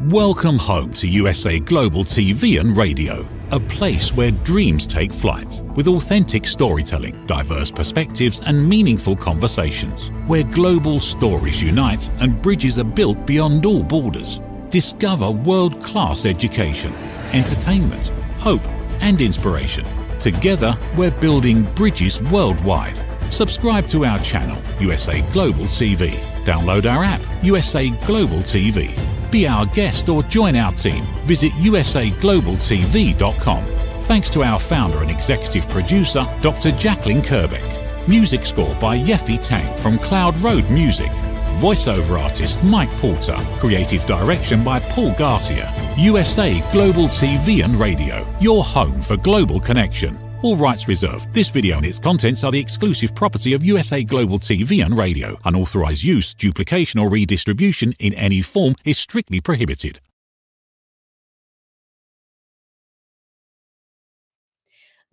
Welcome home to USA Global TV and Radio, a place where dreams take flight, with authentic storytelling, diverse perspectives and meaningful conversations, where global stories unite and bridges are built beyond all borders. Discover world-class education, entertainment, hope and inspiration. Together, we're building bridges worldwide. Subscribe to our channel, USA Global TV. Download our app, USA Global TV. Be our guest or join our team. Visit usaglobaltv.com. Thanks to our founder and executive producer, Dr. Jacqueline Kerbeck. Music score by Yeffy Tang from Cloud Road Music. Voiceover artist Mike Porter. Creative direction by Paul Garcia. USA Global TV and Radio. Your home for global connection. All rights reserved. This video and its contents are the exclusive property of USA Global TV and Radio. Unauthorized use, duplication or redistribution in any form is strictly prohibited.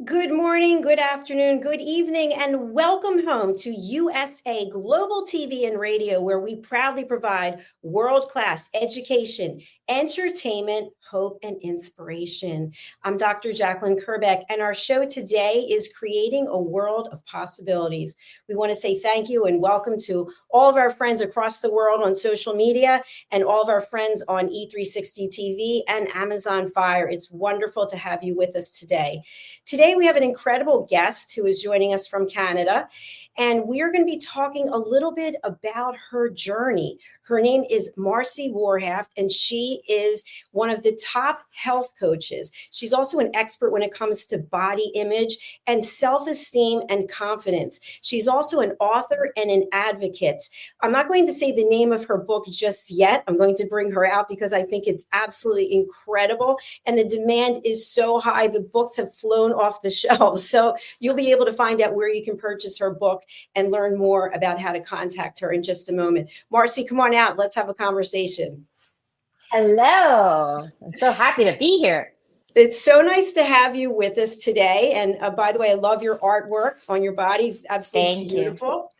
Good morning, good afternoon, good evening, and welcome home to USA Global TV and Radio, where we proudly provide world-class education, entertainment, hope, and inspiration. I'm Dr. Jacqueline Kerbeck, and our show today is Creating a World of Possibilities. We want to say thank you and welcome to all of our friends across the world on social media and all of our friends on E360 TV and Amazon Fire. It's wonderful to have you with us today. Today, we have an incredible guest who is joining us from Canada, and we are going to be talking a little bit about her journey. Her name is Marci Warhaft, and she is one of the top health coaches. She's also an expert when it comes to body image and self-esteem and confidence. She's also an author and an advocate. I'm not going to say the name of her book just yet. I'm going to bring her out because I think it's absolutely incredible, and the demand is so high. The books have flown off the shelves, so you'll be able to find out where you can purchase her book and learn more about how to contact her in just a moment. Marci, come on out. Let's have a conversation. Hello. I'm so happy to be here. It's so nice to have you with us today. And by the way, I love your artwork on your body. Absolutely beautiful.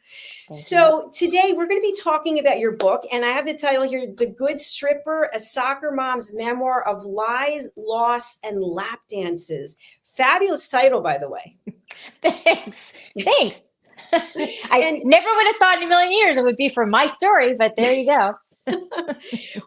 So today we're going to be talking about your book, and I have the title here, The Good Stripper, a Soccer Mom's Memoir of Lies, Loss, and Lap Dances. Fabulous title, by the way. Thanks. I never would have thought in a million years it would be for my story, but there you go.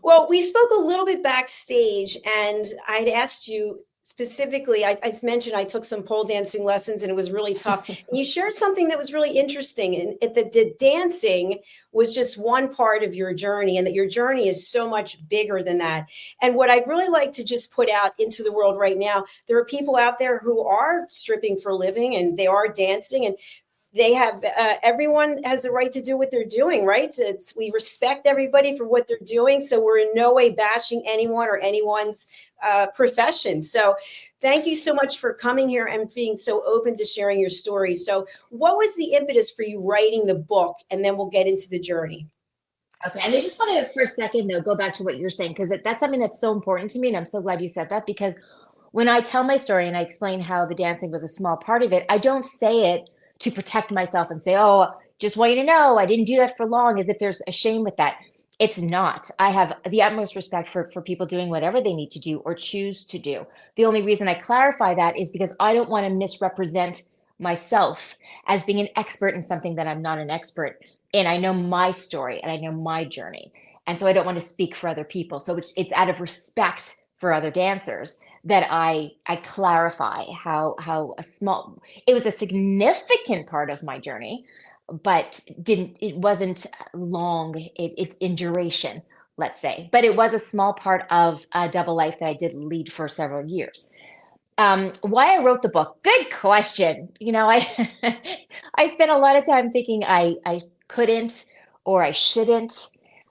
Well, we spoke a little bit backstage, and I'd asked you specifically, I mentioned I took some pole dancing lessons and it was really tough. And you shared something that was really interesting, and the dancing was just one part of your journey, and that your journey is so much bigger than that. And what I'd really like to just put out into the world right now, there are people out there who are stripping for a living and they are dancing, and they have, everyone has the right to do what they're doing, right? We respect everybody for what they're doing. So we're in no way bashing anyone or anyone's profession. So thank you so much for coming here and being so open to sharing your story. So what was the impetus for you writing the book? And then we'll get into the journey. Okay. And I just want to, for a second, though, go back to what you're saying, because that's something that's so important to me. And I'm so glad you said that, because when I tell my story and I explain how the dancing was a small part of it, I don't say it to protect myself and say, oh, just want you to know I didn't do that for long, as if there's a shame with that. It's not. I have the utmost respect for people doing whatever they need to do or choose to do. The only reason I clarify that is because I don't want to misrepresent myself as being an expert in something that I'm not an expert in. I know my story and I know my journey. And so I don't want to speak for other people. So it's out of respect for other dancers that I clarify how it was a significant part of my journey, but it wasn't long, it's in duration, let's say, but it was a small part of a double life that I did lead for several years. Why I wrote the book? Good question. You know, I spent a lot of time thinking I couldn't or I shouldn't.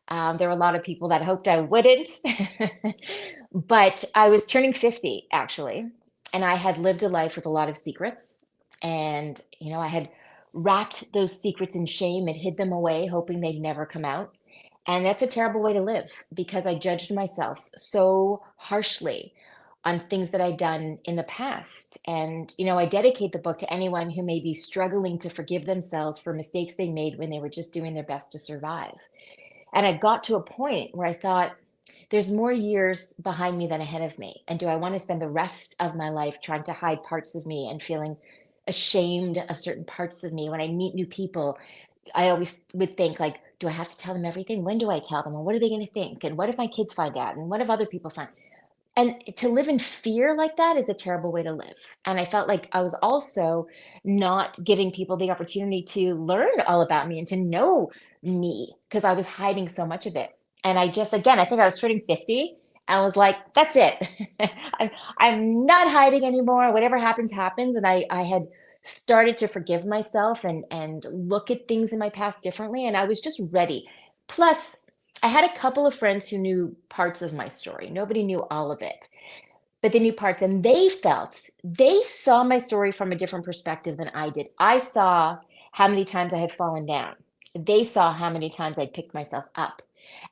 There were a lot of people that hoped I wouldn't, but I was turning 50 actually, and I had lived a life with a lot of secrets, and you know, I had wrapped those secrets in shame and hid them away, hoping they'd never come out. And that's a terrible way to live, because I judged myself so harshly on things that I'd done in the past. And, you know, I dedicate the book to anyone who may be struggling to forgive themselves for mistakes they made when they were just doing their best to survive. And I got to a point where I thought, there's more years behind me than ahead of me. And do I want to spend the rest of my life trying to hide parts of me and feeling ashamed of certain parts of me when I meet new people? I always would think like, do I have to tell them everything? When do I tell them? And what are they going to think? And what if my kids find out? And what if other people find? And to live in fear like that is a terrible way to live. And I felt like I was also not giving people the opportunity to learn all about me and to know me because I was hiding so much of it. And I just, again, I think I was turning 50 and was like, that's it. I'm not hiding anymore. Whatever happens, happens. And I had started to forgive myself and look at things in my past differently. And I was just ready. Plus, I had a couple of friends who knew parts of my story. Nobody knew all of it, but they knew parts, and they saw my story from a different perspective than I did. I saw how many times I had fallen down. They saw how many times I'd picked myself up,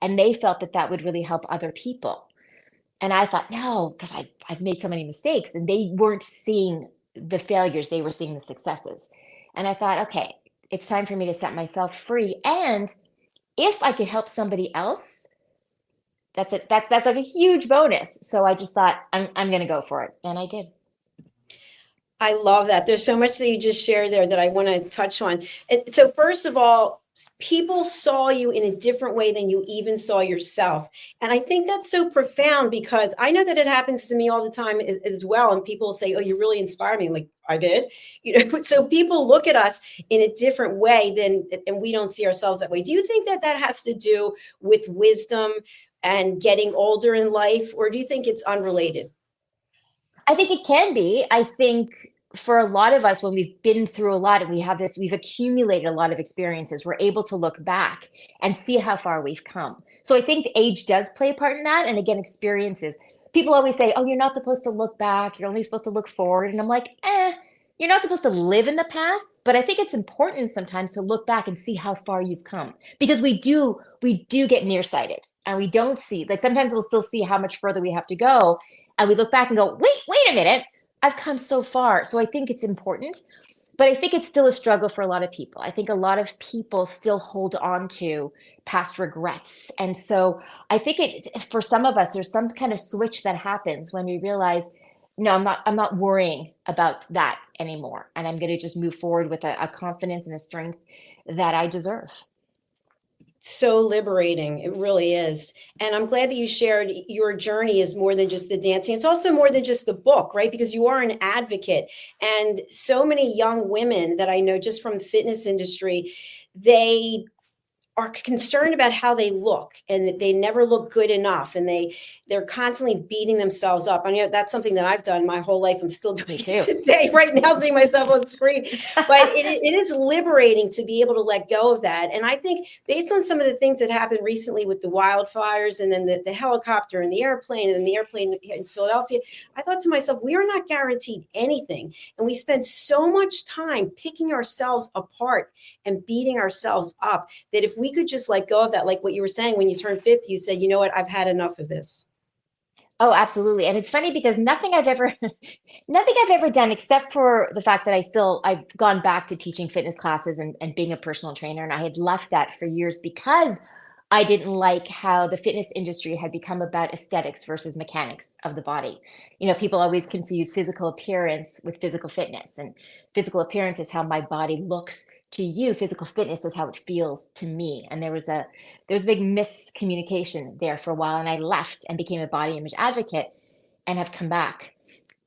and they felt that that would really help other people. And I thought, no, because I've made so many mistakes, and they weren't seeing the failures, they were seeing the successes. And I thought, okay, it's time for me to set myself free. And if I could help somebody else, that's like a huge bonus. So I just thought I'm going to go for it, and I did. I love that. There's so much that you just shared there that I want to touch on. And so first of all, people saw you in a different way than you even saw yourself. And I think that's so profound because I know that it happens to me all the time as well. And people say, oh, you really inspire me. I'm like, I did, so people look at us in a different way and we don't see ourselves that way. Do you think that that has to do with wisdom and getting older in life, or do you think it's unrelated? I think it can be. I think for a lot of us, when we've been through a lot and we've accumulated a lot of experiences, we're able to look back and see how far we've come. So I think age does play a part in that. And again, experiences. People always say, oh, you're not supposed to look back. You're only supposed to look forward. And I'm like, you're not supposed to live in the past. But I think it's important sometimes to look back and see how far you've come because we do get nearsighted and we don't see, like sometimes we'll still see how much further we have to go. And we look back and go, wait a minute, I've come so far. So I think it's important, but I think it's still a struggle for a lot of people. I think a lot of people still hold on to past regrets. And so I think for some of us, there's some kind of switch that happens when we realize, no, I'm not worrying about that anymore. And I'm going to just move forward with a confidence and a strength that I deserve. So liberating. It really is. And I'm glad that you shared your journey is more than just the dancing. It's also more than just the book, right? Because you are an advocate. And so many young women that I know just from the fitness industry, they are concerned about how they look and that they never look good enough and they're constantly beating themselves up. I mean, that's something that I've done my whole life. I'm still doing it today right now, seeing myself on the screen, but it is liberating to be able to let go of that. And I think based on some of the things that happened recently with the wildfires and then the helicopter and the airplane and then the airplane in Philadelphia, I thought to myself, we are not guaranteed anything. And we spend so much time picking ourselves apart and beating ourselves up that if we could just let go of that, like what you were saying, when you turned 50, you said, you know what, I've had enough of this. Oh, absolutely. And it's funny because nothing I've ever done except for the fact that I've gone back to teaching fitness classes and being a personal trainer. And I had left that for years because I didn't like how the fitness industry had become about aesthetics versus mechanics of the body. People always confuse physical appearance with physical fitness, and physical appearance is how my body looks to you. Physical fitness is how it feels to me. And there was a big miscommunication there for a while. And I left and became a body image advocate and have come back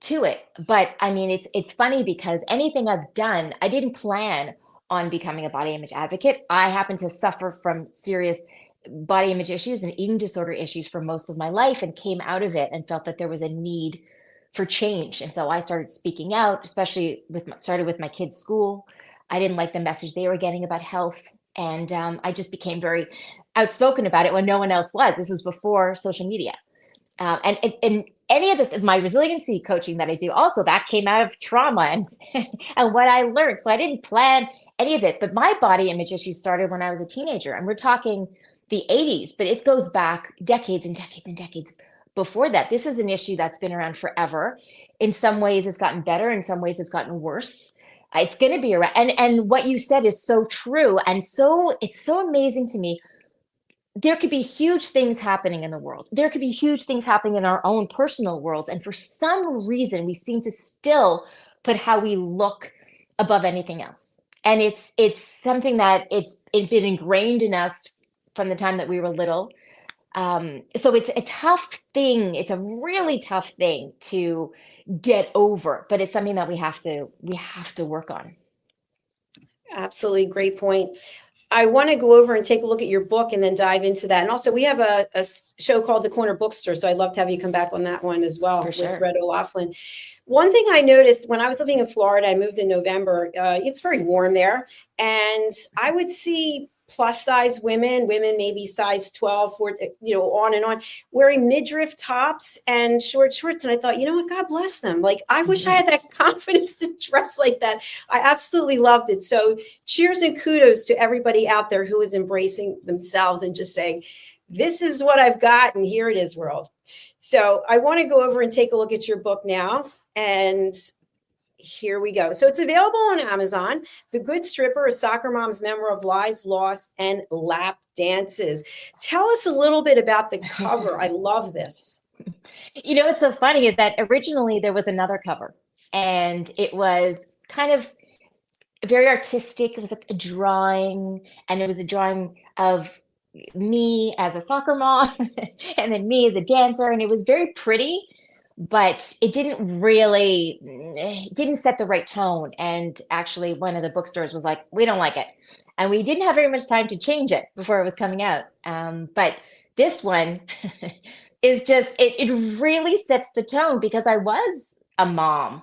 to it. But I mean, it's funny because anything I've done, I didn't plan on becoming a body image advocate. I happen to suffer from serious body image issues and eating disorder issues for most of my life and came out of it and felt that there was a need for change. And so I started speaking out, especially started with my kids' school. I didn't like the message they were getting about health. And I just became very outspoken about it when no one else was. This was before social media. And any of this, my resiliency coaching that I do also, that came out of trauma and, and what I learned. So I didn't plan any of it, but my body image issues started when I was a teenager. And we're talking the 80s, but it goes back decades and decades and decades before that. This is an issue that's been around forever. In some ways, it's gotten better. In some ways, it's gotten worse. It's going to be around. And what you said is so true. And so it's so amazing to me. there could be huge things happening in the world. There could be huge things happening in our own personal worlds. And for some reason, we seem to still put how we look above anything else. And it's something that it's been ingrained in us from the time that we were little. So it's a tough thing. It's a really tough thing to get over, but it's something that we have to work on. Absolutely. Great point. I want to go over and take a look at your book and then dive into that. And also, we have a show called The Corner Bookstore, so I'd love to have you come back on that one as well For with sure. Red O'Loughlin. One thing I noticed when I was living in Florida, I moved in November. It's very warm there, and I would see plus size women maybe size 12, 14, on and on, wearing midriff tops and short shorts. And I thought, you know what, God bless them. Like, I wish I had that confidence to dress like that. I absolutely loved it. So cheers and kudos to everybody out there who is embracing themselves and just saying, this is what I've got, and here it is, world. So I want to go over and take a look at your book now. And here we go. So it's available on Amazon. The Good Stripper, a soccer mom's memoir of lies, loss, and lap dances. Tell us a little bit about the cover. I love this. What's so funny is that originally there was another cover, and it was kind of very artistic. It was a drawing, and it was a drawing of me as a soccer mom and then me as a dancer, and it was very pretty, but it didn't set the right tone. And actually one of the bookstores was like, we don't like it, and we didn't have very much time to change it before it was coming out. But this one is just it really sets the tone, because I was a mom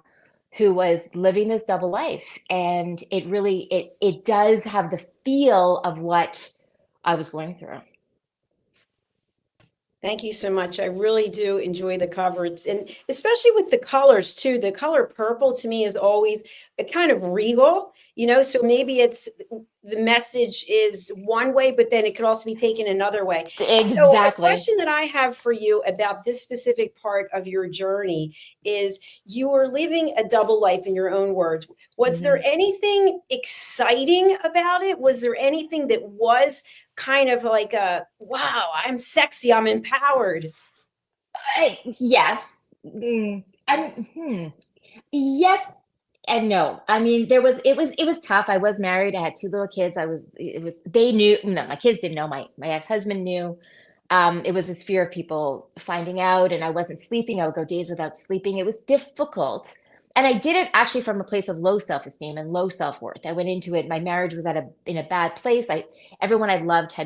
who was living this double life, and it does have the feel of what I was going through. Thank you so much. I really do enjoy the cover. And especially with the colors too. The color purple to me is always a kind of regal, so maybe it's the message is one way, but then it could also be taken another way. Exactly. So a question that I have for you about this specific part of your journey is, you are living a double life in your own words. Was there anything exciting about it? Was there anything that was kind of like wow, I'm sexy, I'm empowered? Yes. Yes and no. I mean, it was tough. I was married. I had two little kids. They knew, no, my kids didn't know. My ex-husband knew. It was this fear of people finding out, and I wasn't sleeping. I would go days without sleeping. It was difficult. And I did it actually from a place of low self-esteem and low self-worth. I went into it. My marriage was in a bad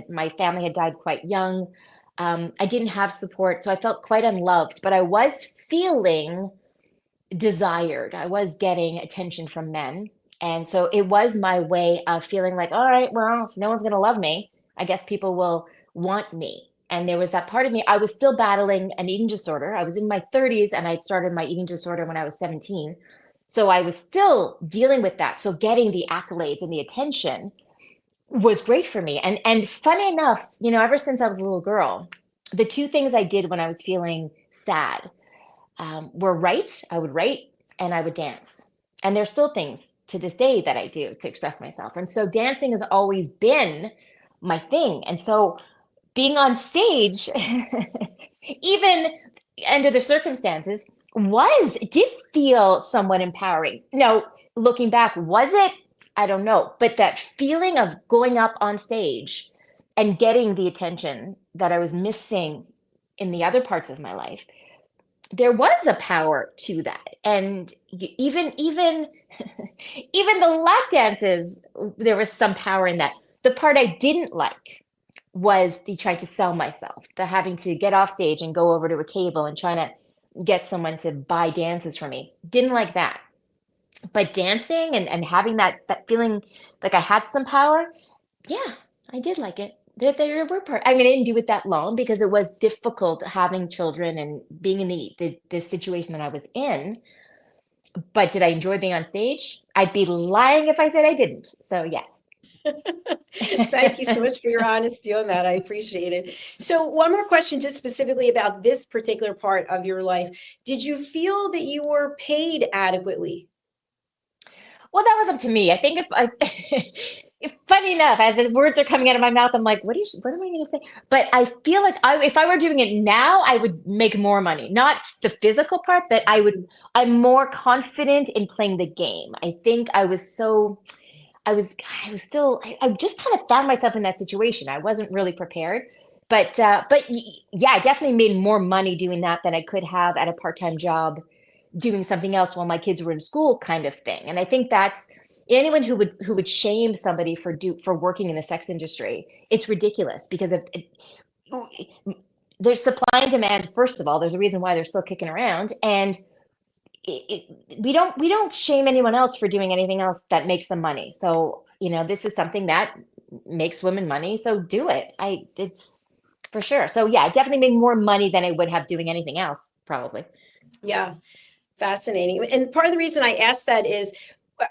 my family had died quite young. I didn't have support, so I felt quite unloved, but I was feeling desired. I was getting attention from men. And so it was my way of feeling like, all right, well, if no one's going to love me, I guess people will want me. And there was that part of me. I was still battling an eating disorder. I was in my 30s, and I started my eating disorder when I was 17. So I was still dealing with that. So getting the accolades and the attention was great for me. And funny enough, ever since I was a little girl, the two things I did when I was feeling sad were write. I would write, and I would dance. And there's still things to this day that I do to express myself. And so dancing has always been my thing. And so being on stage, even under the circumstances, did feel somewhat empowering. Now, looking back, was it? I don't know. But that feeling of going up on stage and getting the attention that I was missing in the other parts of my life, there was a power to that. And even even the lap dances, there was some power in that. The part I didn't like was the trying to sell myself, the having to get off stage and go over to a table and trying to get someone to buy dances for me. Didn't like that. But dancing and having that feeling like I had some power, yeah, I did like it. There were parts. I mean, I didn't do it that long because it was difficult having children and being in the situation that I was in. But did I enjoy being on stage? I'd be lying if I said I didn't. So yes. Thank you so much for your honesty on that. I appreciate it. So one more question, just specifically about this particular part of your life. Did you feel that you were paid adequately? Well, that was up to me. I think Funny enough, as the words are coming out of my mouth, I'm like, what am I going to say? But I feel like if I were doing it now, I would make more money. Not the physical part, but I'm more confident in playing the game. I think I was still, I just kind of found myself in that situation. I wasn't really prepared, yeah, I definitely made more money doing that than I could have at a part-time job doing something else while my kids were in school, kind of thing. And I think that's anyone who would shame somebody for working in the sex industry. It's ridiculous because there's supply and demand. First of all, there's a reason why they're still kicking around, and we don't shame anyone else for doing anything else that makes them money. So, this is something that makes women money. So do it. It's for sure. So yeah, I definitely made more money than I would have doing anything else, probably. Yeah. Fascinating. And part of the reason I asked that is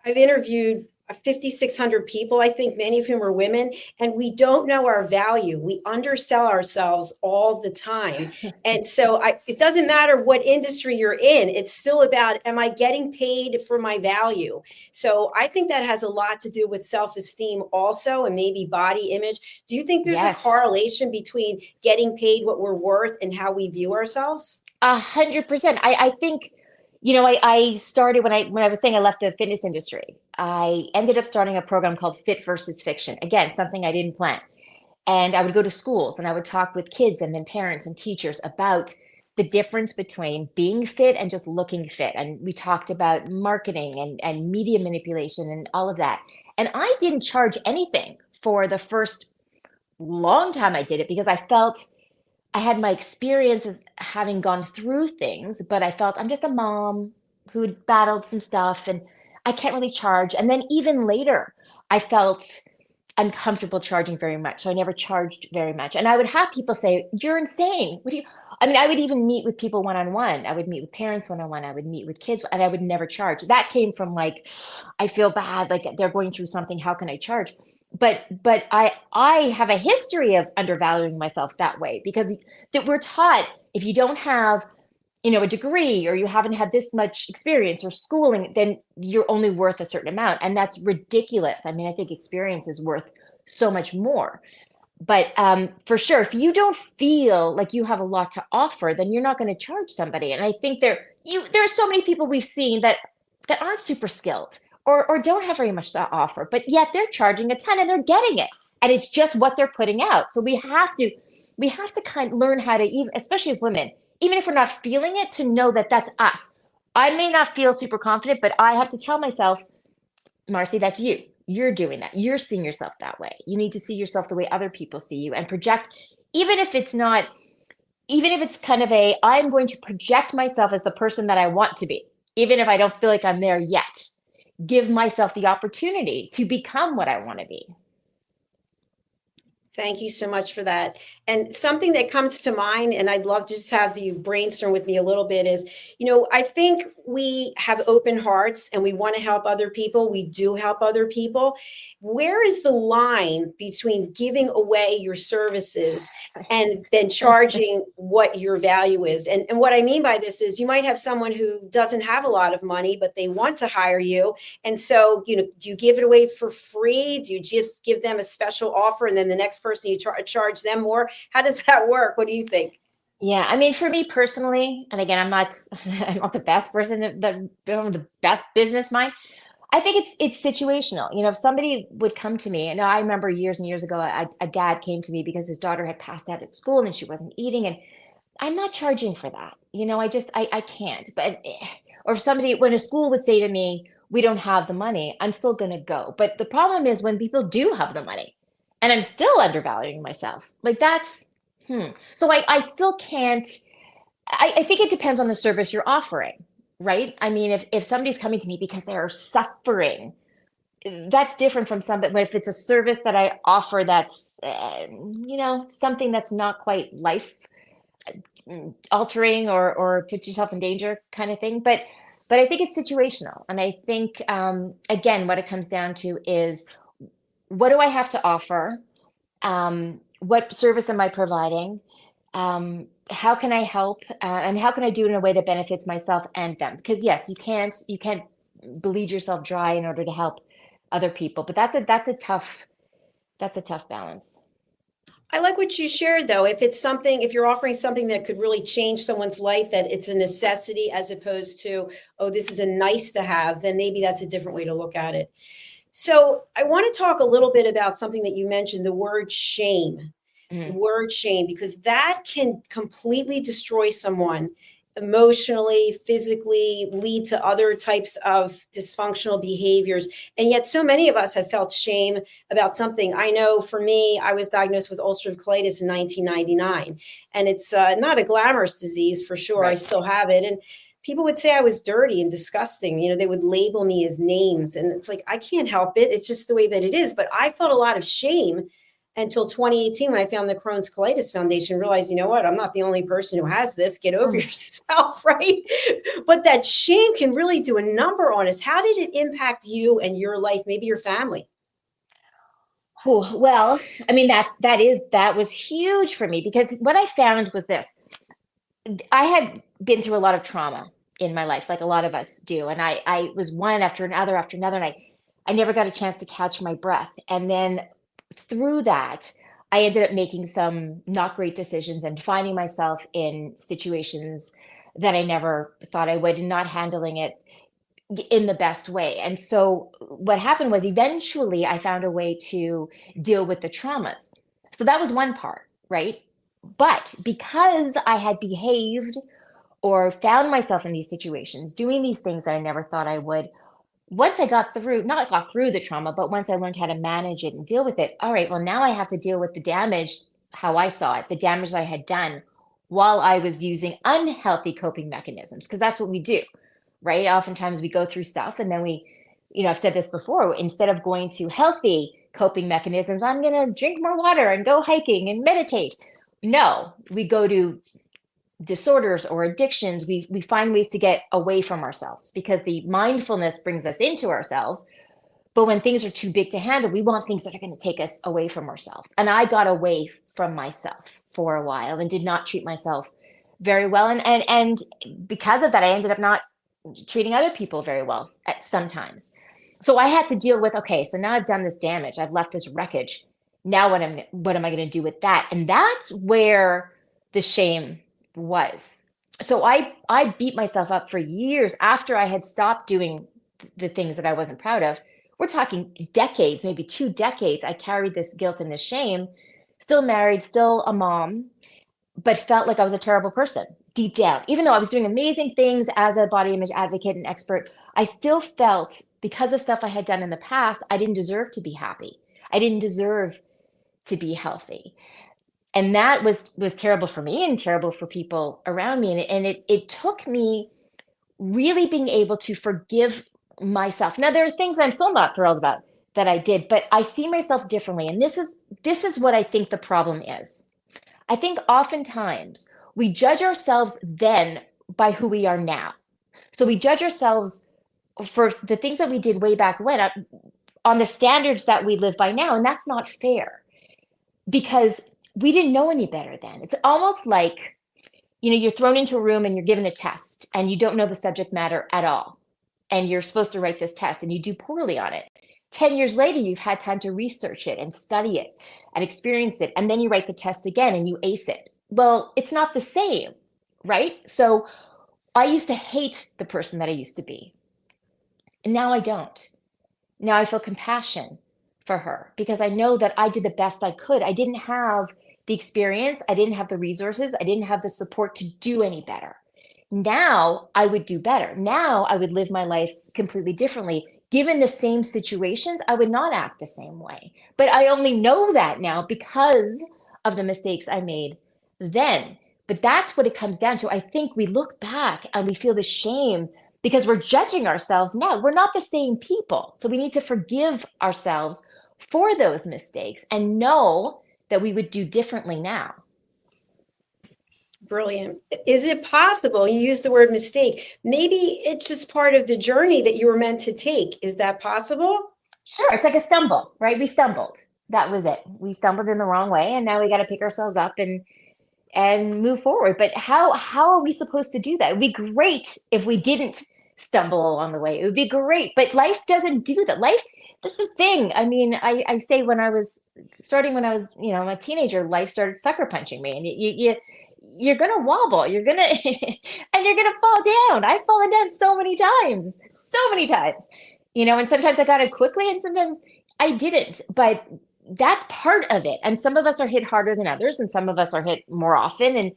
I've interviewed 5,600 people, I think many of whom are women, and we don't know our value. We undersell ourselves all the time. And so it doesn't matter what industry you're in, it's still about, am I getting paid for my value? So I think that has a lot to do with self-esteem also, and maybe body image. Do you think there's a correlation between getting paid what we're worth and how we view ourselves? 100%. I think, I started when I was saying I left the fitness industry. I ended up starting a program called Fit versus Fiction. Again, something I didn't plan. And I would go to schools and I would talk with kids and then parents and teachers about the difference between being fit and just looking fit. And we talked about marketing and media manipulation and all of that. And I didn't charge anything for the first long time I did it because I felt I had my experiences having gone through things, but I felt I'm just a mom who'd battled some stuff and I can't really charge. And then even later, I felt uncomfortable charging very much. So I never charged very much. And I would have people say, "You're insane. What do you?" I mean, I would even meet with people one-on-one. I would meet with parents one-on-one. I would meet with kids, and I would never charge. That came from like, I feel bad, like they're going through something. How can I charge? But I have a history of undervaluing myself that way because that we're taught if you don't have a degree or you haven't had this much experience or schooling, then you're only worth a certain amount. And that's ridiculous. I mean, I think experience is worth so much more. But for sure, if you don't feel like you have a lot to offer, then you're not going to charge somebody. And I think there are so many people we've seen that aren't super skilled or don't have very much to offer, but yet they're charging a ton and they're getting it. And it's just what they're putting out. So we have to kind of learn how to, even, especially as women, even if we're not feeling it, to know that that's us. I may not feel super confident, but I have to tell myself, Marcy, that's you. You're doing that. You're seeing yourself that way. You need to see yourself the way other people see you and project, even if it's kind of I'm going to project myself as the person that I want to be, even if I don't feel like I'm there yet. Give myself the opportunity to become what I want to be. Thank you so much for that. And something that comes to mind, and I'd love to just have you brainstorm with me a little bit is, I think we have open hearts and we want to help other people. We do help other people. Where is the line between giving away your services and then charging what your value is? And what I mean by this is you might have someone who doesn't have a lot of money, but they want to hire you. And so, do you give it away for free? Do you just give them a special offer and then the next person you charge them more? How does that work? What do you think? Yeah, I mean, for me personally, and again, I'm not the best person that don't have the best business mind. I think it's situational. If somebody would come to me, and I remember years and years ago, a dad came to me because his daughter had passed out at school and she wasn't eating, and I'm not charging for that. I can't. But or if somebody when a school would say to me, "We don't have the money," I'm still going to go. But the problem is when people do have the money, and I'm still undervaluing myself. Like that's So I still can't. I think it depends on the service you're offering, right? I mean, if somebody's coming to me because they are suffering, that's different from somebody. But if it's a service that I offer that's, something that's not quite life altering or put yourself in danger kind of thing. But I think it's situational. And I think, again, what it comes down to is what do I have to offer? What service am I providing? How can I help? And how can I do it in a way that benefits myself and them? Because yes, you can't bleed yourself dry in order to help other people. But that's a tough That's a tough balance. I like what you shared though. If you're offering something that could really change someone's life, that it's a necessity as opposed to, oh, this is a nice to have, then maybe that's a different way to look at it. So I want to talk a little bit about something that you mentioned, the word shame. The Mhm. word shame, because that can completely destroy someone emotionally, physically, lead to other types of dysfunctional behaviors. And yet, so many of us have felt shame about something. I know for me, I was diagnosed with ulcerative colitis in 1999, and it's not a glamorous disease for sure. I Right. still have it. And people would say I was dirty and disgusting. They would label me as names. And it's like, I can't help it. It's just the way that it is. But I felt a lot of shame until 2018 when I found the Crohn's Colitis Foundation, realized, you know what, I'm not the only person who has this. Get over Mm. yourself, right? But that shame can really do a number on us. How did it impact you and your life, maybe your family? Well, I mean that was huge for me because what I found was this. I had been through a lot of trauma in my life, like a lot of us do. And I was one after another, and I never got a chance to catch my breath. And then through that, I ended up making some not great decisions and finding myself in situations that I never thought I would and not handling it in the best way. And so what happened was eventually I found a way to deal with the traumas. So that was one part, right? But because I had behaved or found myself in these situations, doing these things that I never thought I would, once I got through, not got through the trauma, but once I learned how to manage it and deal with it, all right, well, now I have to deal with the damage, how I saw it, the damage that I had done while I was using unhealthy coping mechanisms, because that's what we do, right? Oftentimes we go through stuff and then I've said this before, instead of going to healthy coping mechanisms, I'm going to drink more water and go hiking and meditate. No, we go to disorders or addictions. We find ways to get away from ourselves because the mindfulness brings us into ourselves. But when things are too big to handle, we want things that are going to take us away from ourselves. And I got away from myself for a while and did not treat myself very well. And because of that, I ended up not treating other people very well at sometimes. So I had to deal with, okay, so now I've done this damage. I've left this wreckage. Now what am I going to do with that? And that's where the shame was. So I beat myself up for years after I had stopped doing the things that I wasn't proud of. We're talking decades, maybe 2 decades. I carried this guilt and this shame, still married, still a mom, but felt like I was a terrible person deep down. Even though I was doing amazing things as a body image advocate and expert, I still felt because of stuff I had done in the past, I didn't deserve to be happy. I didn't deserve to be healthy. And that was terrible for me and terrible for people around me. And it took me really being able to forgive myself. Now there are things I'm still not thrilled about that I did, but I see myself differently. And this is what I think the problem is. I think oftentimes we judge ourselves then by who we are now. So we judge ourselves for the things that we did way back when on the standards that we live by now. And that's not fair because we didn't know any better then. It's almost like, you're thrown into a room and you're given a test and you don't know the subject matter at all. And you're supposed to write this test and you do poorly on it. 10 years later, you've had time to research it and study it and experience it. And then you write the test again and you ace it. Well, it's not the same, right? So I used to hate the person that I used to be. And now I don't. Now I feel compassion for her because I know that I did the best I could. I didn't have the experience. I didn't have the resources. I didn't have the support to do any better. Now I would do better. Now I would live my life completely differently. Given the same situations, I would not act the same way. But I only know that now because of the mistakes I made then. But that's what it comes down to. I think we look back and we feel the shame because we're judging ourselves now. We're not the same people. So we need to forgive ourselves for those mistakes and know that we would do differently now. Brilliant. Is it possible? You use the word mistake. Maybe it's just part of the journey that you were meant to take. Is that possible? Sure. It's like a stumble, right? We stumbled. That was it. We stumbled in the wrong way and now we got to pick ourselves up and move forward. But how are we supposed to do that? It'd be great if we didn't stumble along the way. It would be great, but life doesn't do that. Life, that's the thing. I mean, I say when I was, a teenager, life started sucker punching me, and you're gonna wobble, you're gonna, and you're gonna fall down. I've fallen down so many times, and sometimes I got it quickly, and sometimes I didn't. But that's part of it. And some of us are hit harder than others, and some of us are hit more often. And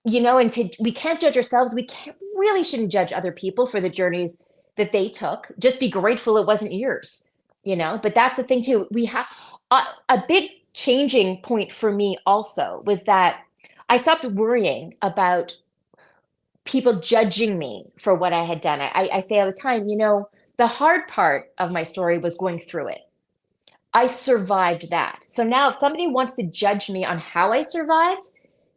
we can't judge ourselves. We can't really shouldn't judge other people for the journeys that they took. Just be grateful it wasn't yours, But that's the thing too. We have a big changing point for me also was that I stopped worrying about people judging me for what I had done. I say all the time, the hard part of my story was going through it. I survived that. So now if somebody wants to judge me on how I survived,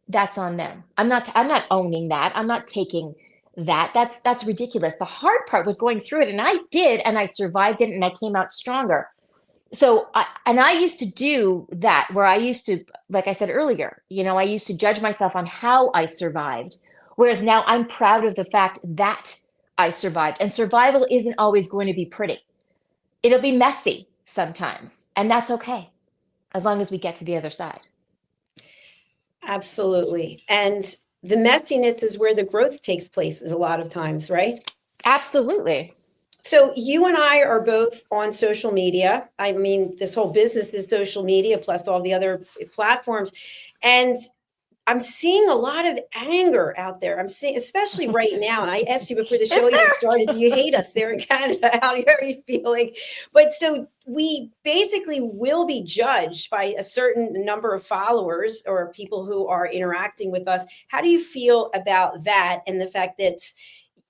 that's on them. I'm not owning that. I'm not taking that. That's ridiculous. The hard part was going through it, and I did, and I survived it, and I came out stronger. So I used to do that, where I used to, like I said earlier, I used to judge myself on how I survived, whereas now I'm proud of the fact that I survived. And survival isn't always going to be pretty. It'll be messy sometimes, and that's okay, as long as we get to the other side. Absolutely. And the messiness is where the growth takes place a lot of times, right? Absolutely. So you and I are both on social media. I mean, this whole business is social media plus all the other platforms. And I'm seeing a lot of anger out there. I'm seeing, especially right now. And I asked you before the show even started, do you hate us there in Canada? How are you feeling? But so we basically will be judged by a certain number of followers or people who are interacting with us. How do you feel about that and the fact that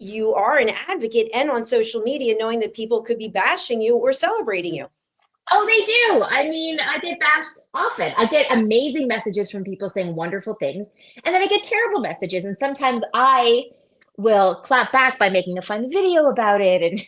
you are an advocate and on social media, knowing that people could be bashing you or celebrating you? Oh, they do. I mean, I get bashed often. I get amazing messages from people saying wonderful things, and then I get terrible messages. And sometimes I will clap back by making a fun video about it and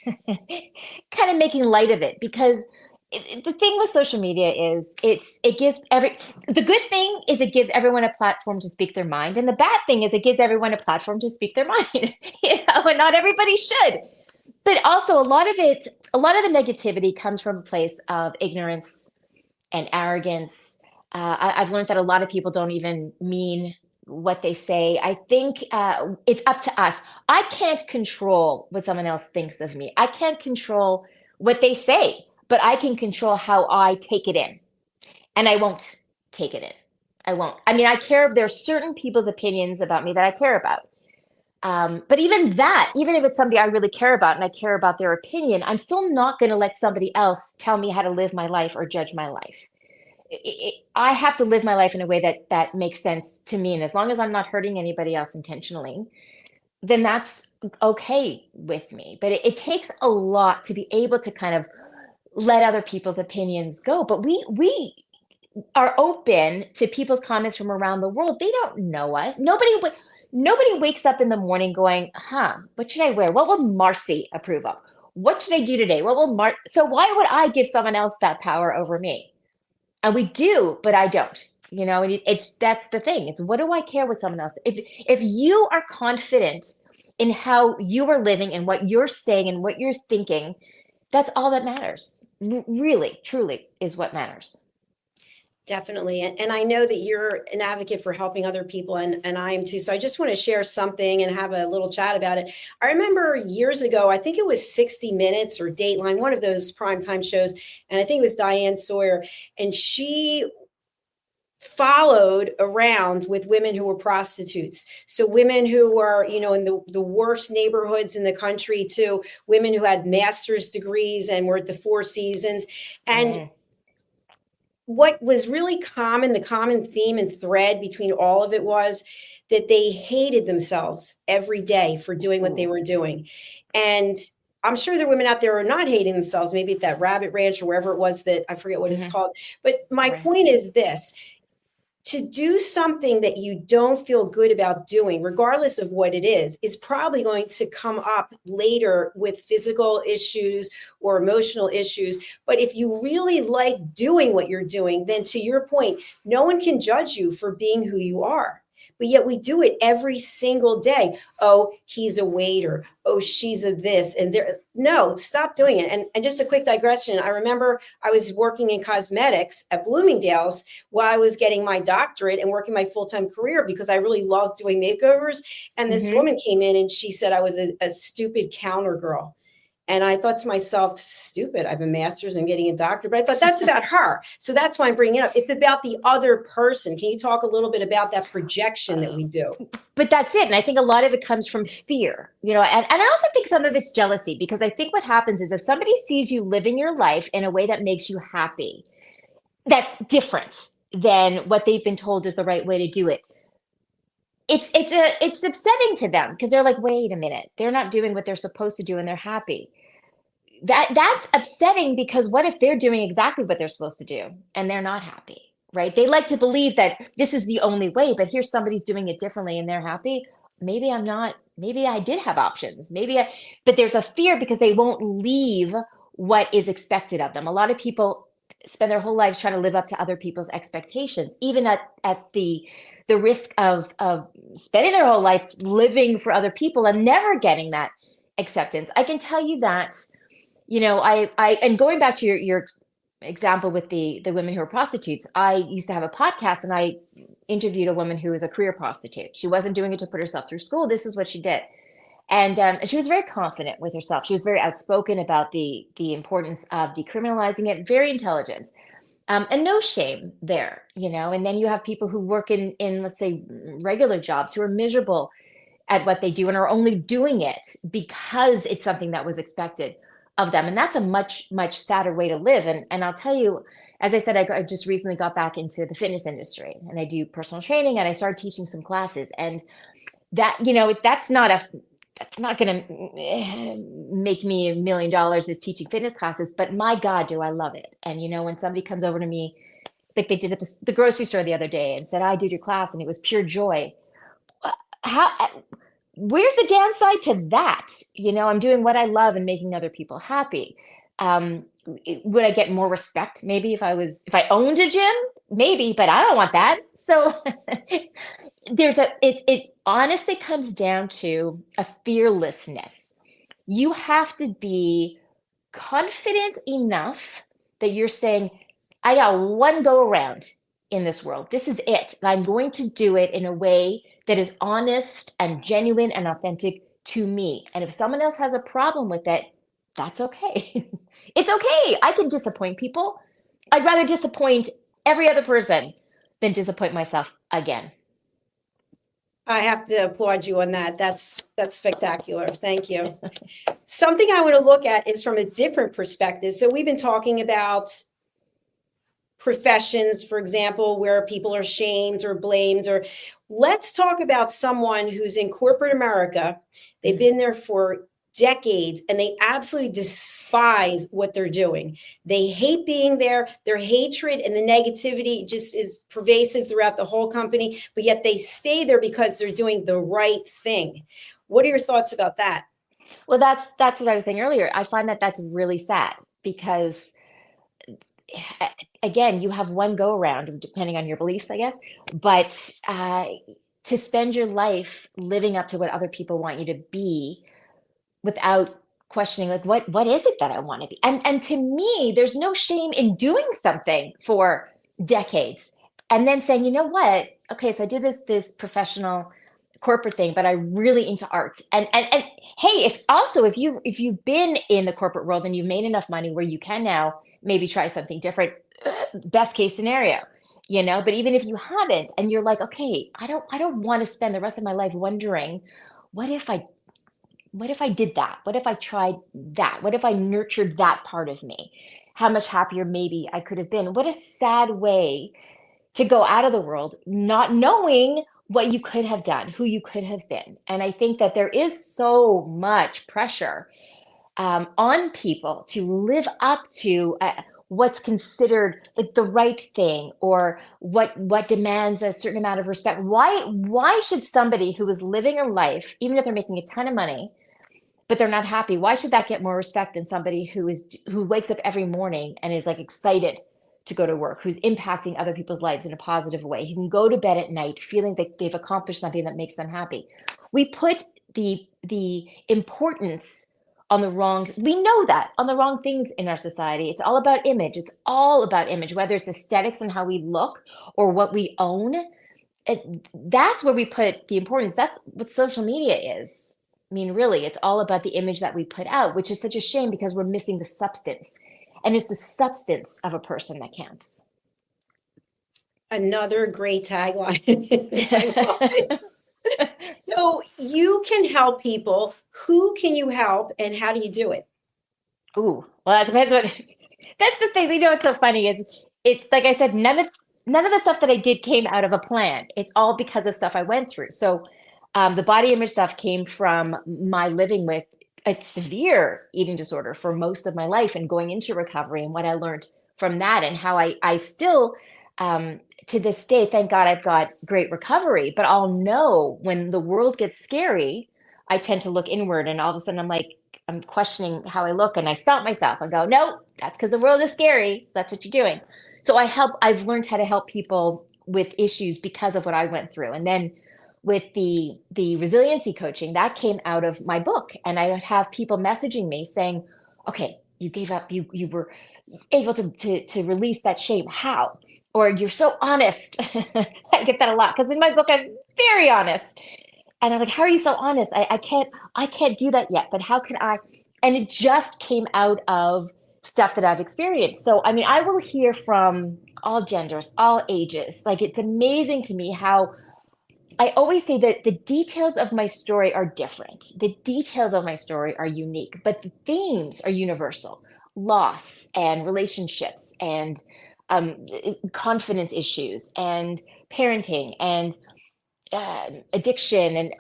kind of making light of it, because the thing with social media is the good thing is it gives everyone a platform to speak their mind, and the bad thing is it gives everyone a platform to speak their mind. And not everybody should. But also a lot of the negativity comes from a place of ignorance and arrogance. I've learned that a lot of people don't even mean what they say. I think it's up to us. I can't control what someone else thinks of me. I can't control what they say, but I can control how I take it in. And I won't take it in. I won't. I mean, there are certain people's opinions about me that I care about. But even if it's somebody I really care about and I care about their opinion, I'm still not going to let somebody else tell me how to live my life or judge my life. I have to live my life in a way that makes sense to me. And as long as I'm not hurting anybody else intentionally, then that's okay with me. But it takes a lot to be able to kind of let other people's opinions go. But we are open to people's comments from around the world. They don't know us. Nobody wakes up in the morning going, what should I wear? What will Marci approve of? What should I do today? So why would I give someone else that power over me? And we do, but I don't. That's the thing. It's, what do I care what someone else? If you are confident in how you are living and what you're saying and what you're thinking, that's all that matters. Really, truly is what matters. Definitely. And I know that you're an advocate for helping other people, and I am too. So I just want to share something and have a little chat about it. I remember years ago, I think it was 60 Minutes or Dateline, one of those primetime shows. And I think it was Diane Sawyer. And she followed around with women who were prostitutes. So women who were, in the worst neighborhoods in the country, to women who had master's degrees and were at the Four Seasons. And what was really common, the common theme and thread between all of it was that they hated themselves every day for doing what they were doing. And I'm sure there are women out there who are not hating themselves, maybe at that Rabbit Ranch or wherever it was that I forget what it's called. But my point is this: to do something that you don't feel good about doing, regardless of what it is probably going to come up later with physical issues or emotional issues. But if you really like doing what you're doing, then to your point, no one can judge you for being who you are. but yet we do it every single day. Oh, he's a waiter. Oh, she's a this and there. No, stop doing it. And just a quick digression. I remember I was working in cosmetics at Bloomingdale's while I was getting my doctorate and working my full-time career because I really loved doing makeovers. And this woman came in and she said I was a stupid counter girl. And I thought to myself, stupid, I have a master's and getting a doctorate, but I thought that's about her. So that's why I'm bringing it up. It's about the other person. Can you talk a little bit about that projection that we do? But that's it. And I think a lot of it comes from fear, and I also think some of it's jealousy, because I think what happens is if somebody sees you living your life in a way that makes you happy, that's different than what they've been told is the right way to do it. It's upsetting to them because they're like, wait a minute, they're not doing what they're supposed to do and they're happy. That's upsetting, because what if they're doing exactly what they're supposed to do and they're not happy, right? They like to believe that this is the only way, but here's somebody's doing it differently and they're happy. Maybe I'm not, maybe I did have options. But there's a fear because they won't leave what is expected of them. A lot of people spend their whole lives trying to live up to other people's expectations, even at the risk of spending their whole life living for other people and never getting that acceptance. I can tell you that, and going back to your example with the women who are prostitutes, I used to have a podcast and I interviewed a woman who was a career prostitute. She wasn't doing it to put herself through school. This is what she did. And she was very confident with herself. She was very outspoken about the importance of decriminalizing it, very intelligent. And no shame there, and then you have people who work in, let's say, regular jobs who are miserable at what they do and are only doing it because it's something that was expected of them. And that's a much, much sadder way to live. And I'll tell you, as I said, I just recently got back into the fitness industry and I do personal training and I started teaching some classes. And that, that's not going to make me $1 million as teaching fitness classes, but my God, do I love it. And, when somebody comes over to me, like they did at the grocery store the other day and said, I did your class and it was pure joy. Where's the downside to that? I'm doing what I love and making other people happy. Would I get more respect? Maybe if I owned a gym, maybe, but I don't want that. So it honestly comes down to a fearlessness. You have to be confident enough that you're saying, I got one go around in this world. This is it. And I'm going to do it in a way that is honest and genuine and authentic to me. And if someone else has a problem with it, that's okay. It's okay. I can disappoint people. I'd rather disappoint every other person than disappoint myself again. I have to applaud you on that. That's spectacular. Thank you. Something I want to look at is from a different perspective. So we've been talking about professions, for example, where people are shamed or blamed, or let's talk about someone who's in corporate America. They've been there for decades and they absolutely despise what they're doing. They hate being there. Their hatred and the negativity just is pervasive throughout the whole company, but yet they stay there because they're doing the right thing. What are your thoughts about that? Well, that's what I was saying earlier. I find that that's really sad because, again, you have one go around, depending on your beliefs, I guess, but to spend your life living up to what other people want you to be without questioning, like, what is it that I want to be? And to me, there's no shame in doing something for decades and then saying, you know what? Okay, so I did this professional corporate thing, but I'm really into art. And hey, if you've been in the corporate world and you've made enough money where you can now maybe try something different, best case scenario, but even if you haven't and you're like, okay, I don't want to spend the rest of my life wondering, what if I did that? What if I tried that? What if I nurtured that part of me? How much happier maybe I could have been. What a sad way to go out of the world not knowing what you could have done, who you could have been. And I think that there is so much pressure on people to live up to what's considered like the right thing, or what demands a certain amount of respect. Why should somebody who is living a life, even if they're making a ton of money, but they're not happy, why should that get more respect than somebody who wakes up every morning and is like excited to go to work, who's impacting other people's lives in a positive way, who can go to bed at night feeling that they've accomplished something that makes them happy. We put the importance on the wrong, we know that, on the wrong things in our society. It's all about image. It's all about image, whether it's aesthetics and how we look or what we own. That's where we put the importance. That's what social media is. I mean, really, it's all about the image that we put out, which is such a shame because we're missing the substance. And it's the substance of a person that counts. Another great tagline. I love it. So you can help people. Who can you help and how do you do it? Ooh, well, that depends what that's the thing. You know what's so funny is it's like I said, none of the stuff that I did came out of a plan. It's all because of stuff I went through. So the body image stuff came from my living with a severe eating disorder for most of my life and going into recovery and what I learned from that and how I still to this day, thank God I've got great recovery, but I'll know when the world gets scary, I tend to look inward and all of a sudden I'm questioning how I look and I stop myself and go, no, that's because the world is scary. So that's what you're doing. So I've learned how to help people with issues because of what I went through. And then with the resiliency coaching, that came out of my book. And I would have people messaging me saying, okay, you gave up, you were able to release that shame. How? Or you're so honest. I get that a lot because in my book, I'm very honest. And I'm like, how are you so honest? I can't do that yet, but how can I? And it just came out of stuff that I've experienced. So, I mean, I will hear from all genders, all ages. Like, it's amazing to me how I always say that the details of my story are different. The details of my story are unique, but the themes are universal. Loss and relationships and confidence issues and parenting and addiction and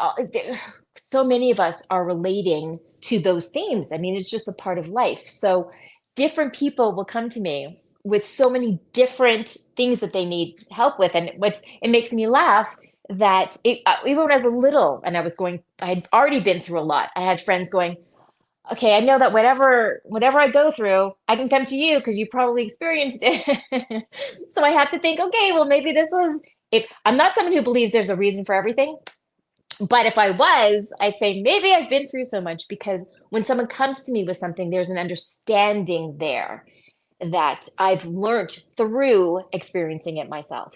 so many of us are relating to those themes. I mean, it's just a part of life. So different people will come to me with so many different things that they need help with. And it makes me laugh that even when I was little and I had already been through a lot. I had friends going, okay, I know that whatever I go through, I can come to you because you probably experienced it. So I have to think, okay, well, maybe this was it. I'm not someone who believes there's a reason for everything. But if I was, I'd say maybe I've been through so much because when someone comes to me with something, there's an understanding there that I've learned through experiencing it myself.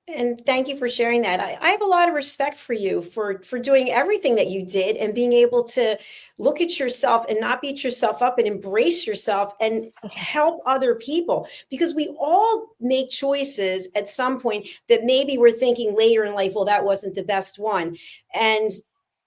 And thank you for sharing that. I have a lot of respect for you for doing everything that you did and being able to look at yourself and not beat yourself up and embrace yourself and help other people, because we all make choices at some point that maybe we're thinking later in life, well, that wasn't the best one. And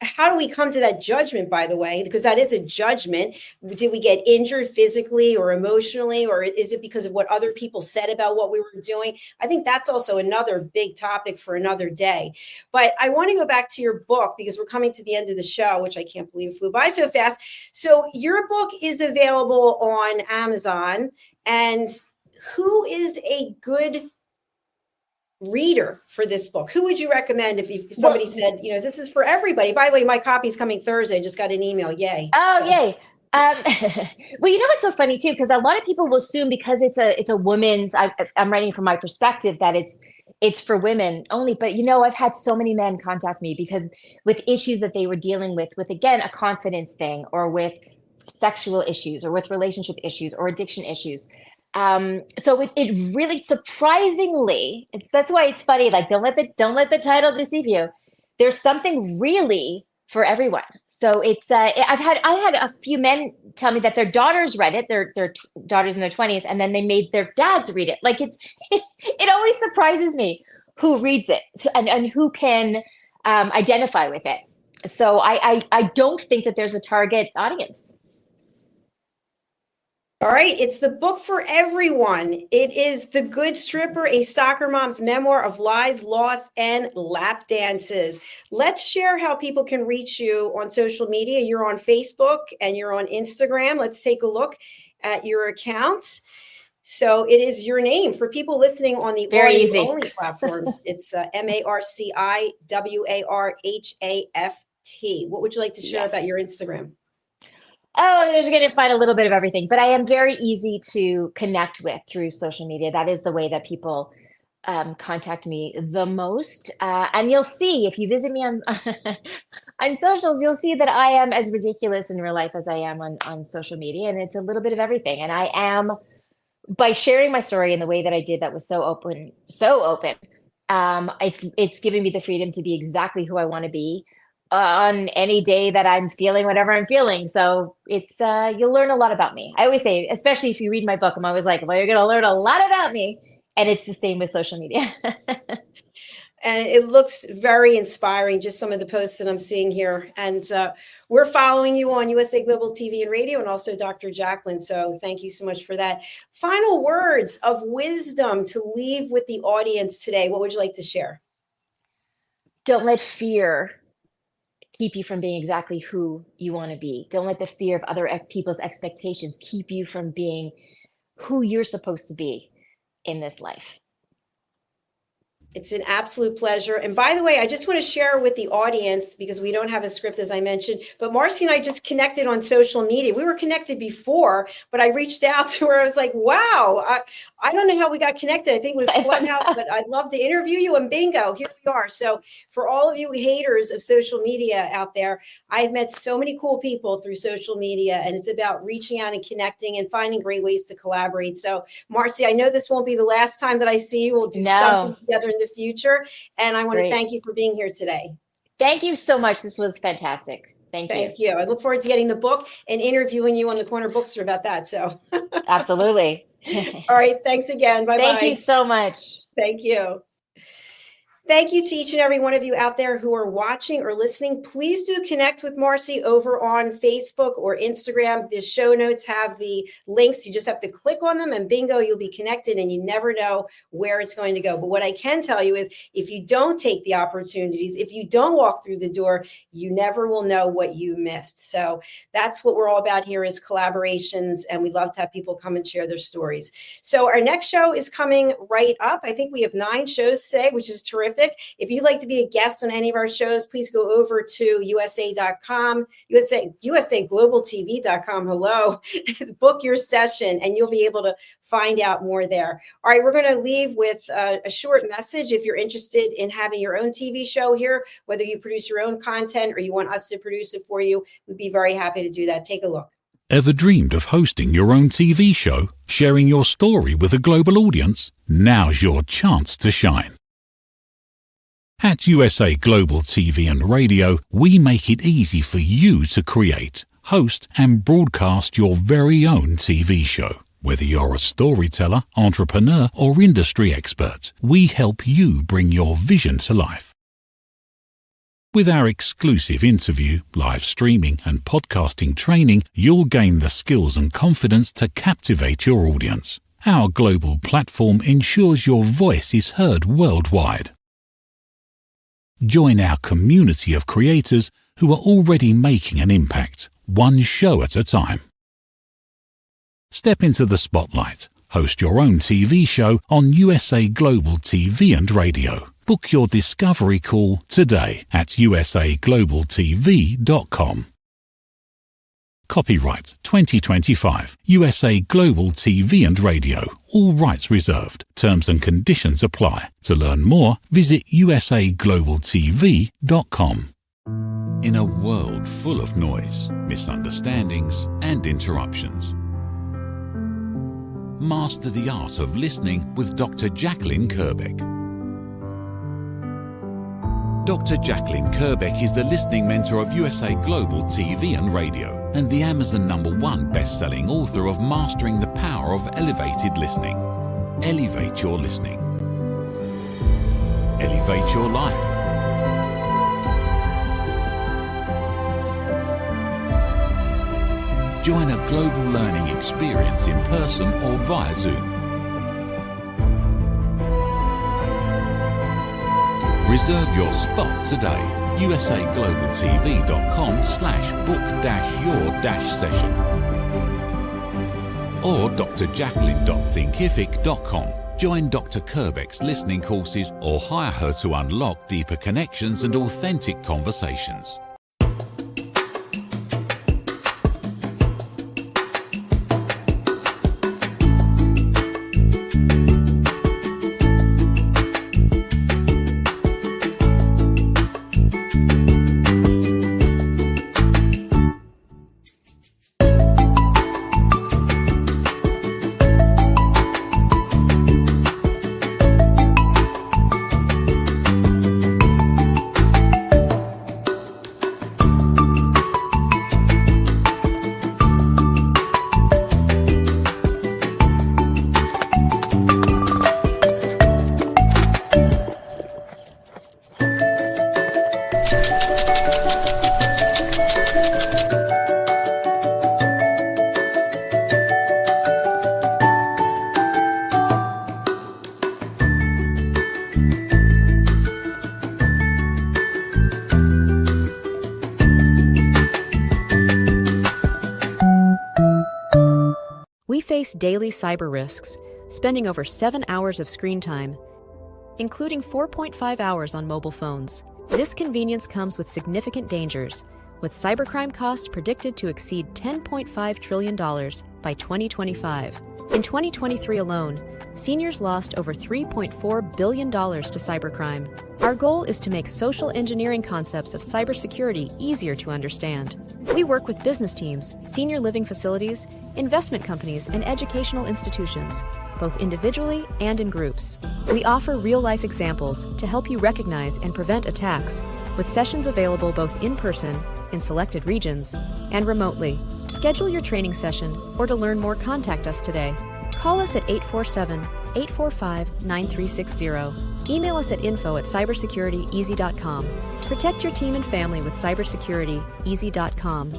how do we come to that judgment, by the way? Because that is a judgment. Did we get injured physically or emotionally, or is it because of what other people said about what we were doing? I think that's also another big topic for another day. But I want to go back to your book because we're coming to the end of the show, which I can't believe flew by so fast. So your book is available on Amazon. And who is a good reader for this book? Who would you recommend if somebody said, this is for everybody? By the way, my copy is coming Thursday. I just got an email. Yay. Oh, yay. Well, what's so funny too, because a lot of people will assume because it's a woman's, I'm writing from my perspective that it's for women only. But, I've had so many men contact me because with issues that they were dealing with again, a confidence thing or with sexual issues or with relationship issues or addiction issues. So it really surprisingly, that's why it's funny. Like, don't let the title deceive you. There's something really for everyone. So it's, I had a few men tell me that their daughters read it, their daughters in their 20s, and then they made their dads read it. Like it always surprises me who reads it and who can, identify with it. So I don't think that there's a target audience. All right, it's the book for everyone. It is The Good Stripper, a soccer mom's memoir of lies, loss, and lap dances. Let's share how people can reach you on social media. You're on Facebook and you're on Instagram. Let's take a look at your account. So it is your name for people listening on the audio-only platforms. It's Marci'Warhaft. What would you like to share about your Instagram? Oh, you're going to find a little bit of everything, but I am very easy to connect with through social media. That is the way that people contact me the most. And you'll see if you visit me on on socials, you'll see that I am as ridiculous in real life as I am on social media, and it's a little bit of everything. And I am by sharing my story in the way that I did, that was so open, so open. It's giving me the freedom to be exactly who I want to be on any day that I'm feeling whatever I'm feeling. So it's you'll learn a lot about me. I always say, especially if you read my book, I'm always like, well, you're going to learn a lot about me. And it's the same with social media. And it looks very inspiring, just some of the posts that I'm seeing here. And we're following you on USA Global TV and Radio, and also Dr. Jacqueline. So thank you so much for that. Final words of wisdom to leave with the audience today. What would you like to share? Don't let fear keep you from being exactly who you want to be. Don't let the fear of other people's expectations keep you from being who you're supposed to be in this life. It's an absolute pleasure. And by the way, I just want to share with the audience, because we don't have a script, as I mentioned, but Marci and I just connected on social media. We were connected before, but I reached out to her. I was like, wow, I don't know how we got connected. I think it was Clubhouse, but I'd love to interview you, and bingo, here we are. So for all of you haters of social media out there, I've met so many cool people through social media, and it's about reaching out and connecting and finding great ways to collaborate. So Marci, I know this won't be the last time that I see you. We'll do something together in the future. And I want to thank you for being here today. Thank you so much. This was fantastic. Thank you. I look forward to getting the book and interviewing you on the Corner Bookstore about that. So absolutely. All right. Thanks again. Bye-bye. Thank you so much. Thank you. Thank you to each and every one of you out there who are watching or listening. Please do connect with Marci over on Facebook or Instagram. The show notes have the links. You just have to click on them and bingo, you'll be connected, and you never know where it's going to go. But what I can tell you is if you don't take the opportunities, if you don't walk through the door, you never will know what you missed. So that's what we're all about here, is collaborations. And we love to have people come and share their stories. So our next show is coming right up. I think we have 9 shows today, which is terrific. If you'd like to be a guest on any of our shows, please go over to USA.com, USAGlobalTV.com. Hello, book your session, and you'll be able to find out more there. All right, we're going to leave with a short message. If you're interested in having your own TV show here, whether you produce your own content or you want us to produce it for you, we'd be very happy to do that. Take a look. Ever dreamed of hosting your own TV show, sharing your story with a global audience? Now's your chance to shine. At USA Global TV and Radio, we make it easy for you to create, host, and broadcast your very own TV show. Whether you're a storyteller, entrepreneur, or industry expert, we help you bring your vision to life. With our exclusive interview, live streaming, and podcasting training, you'll gain the skills and confidence to captivate your audience. Our global platform ensures your voice is heard worldwide. Join our community of creators who are already making an impact, one show at a time. Step into the spotlight. Host your own TV show on USA Global TV and Radio. Book your discovery call today at usaglobaltv.com. Copyright 2025, USA Global TV and Radio. All rights reserved. Terms and conditions apply. To learn more, visit usaglobaltv.com. In a world full of noise, misunderstandings, and interruptions, master the art of listening with Dr. Jacqueline Kerbeck. Dr. Jacqueline Kerbeck is the listening mentor of USA Global TV and Radio and the Amazon #1 best-selling author of Mastering the Power of Elevated Listening. Elevate your listening. Elevate your life. Join a global learning experience in person or via Zoom. Reserve your spot today. usaglobaltv.com/book-your-session or drjacqueline.thinkific.com. Join Dr. Kerbeck's listening courses or hire her to unlock deeper connections and authentic conversations. face daily cyber risks, spending over 7 hours of screen time, including 4.5 hours on mobile phones. This convenience comes with significant dangers, with cybercrime costs predicted to exceed $10.5 trillion by 2025. In 2023 alone, seniors lost over $3.4 billion to cybercrime. Our goal is to make social engineering concepts of cybersecurity easier to understand. We work with business teams, senior living facilities, investment companies, and educational institutions, both individually and in groups. We offer real-life examples to help you recognize and prevent attacks, with sessions available both in person, in selected regions, and remotely. Schedule your training session, or to learn more, contact us today. Call us at 847-845-9360. Email us at info@cybersecurityeasy.com. Protect your team and family with cybersecurityeasy.com.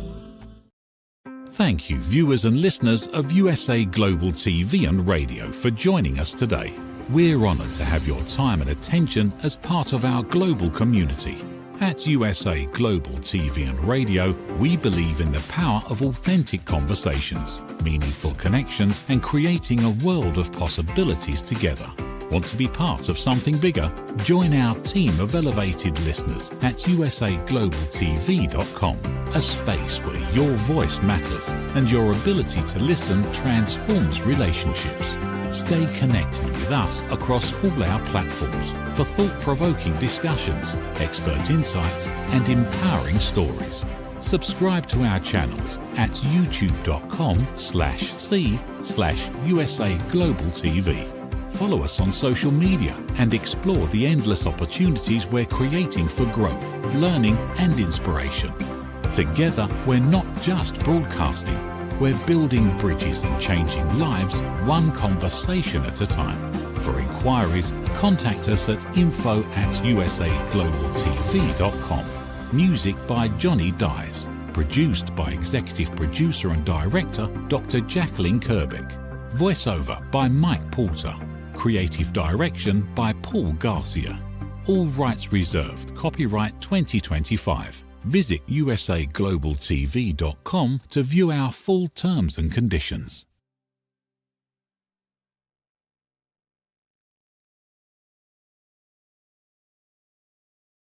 Thank you, viewers and listeners of USA Global TV and Radio, for joining us today. We're honored to have your time and attention as part of our global community. At USA Global TV and Radio, we believe in the power of authentic conversations, meaningful connections, and creating a world of possibilities together. Want to be part of something bigger? Join our team of elevated listeners at usaglobaltv.com, a space where your voice matters and your ability to listen transforms relationships. Stay connected with us across all our platforms for thought-provoking discussions, expert insights, and empowering stories. Subscribe to our channels at youtube.com/c/USA Global TV. Follow us on social media and explore the endless opportunities we're creating for growth, learning, and inspiration. Together, we're not just broadcasting, we're building bridges and changing lives one conversation at a time. For inquiries, contact us at info@usaglobaltv.com. Music by Johnny Dyes. Produced by Executive Producer and Director Dr. Jacqueline Kerbeck. Voiceover by Mike Porter. Creative Direction by Paul Garcia. All rights reserved. Copyright 2025. Visit usaglobaltv.com to view our full terms and conditions.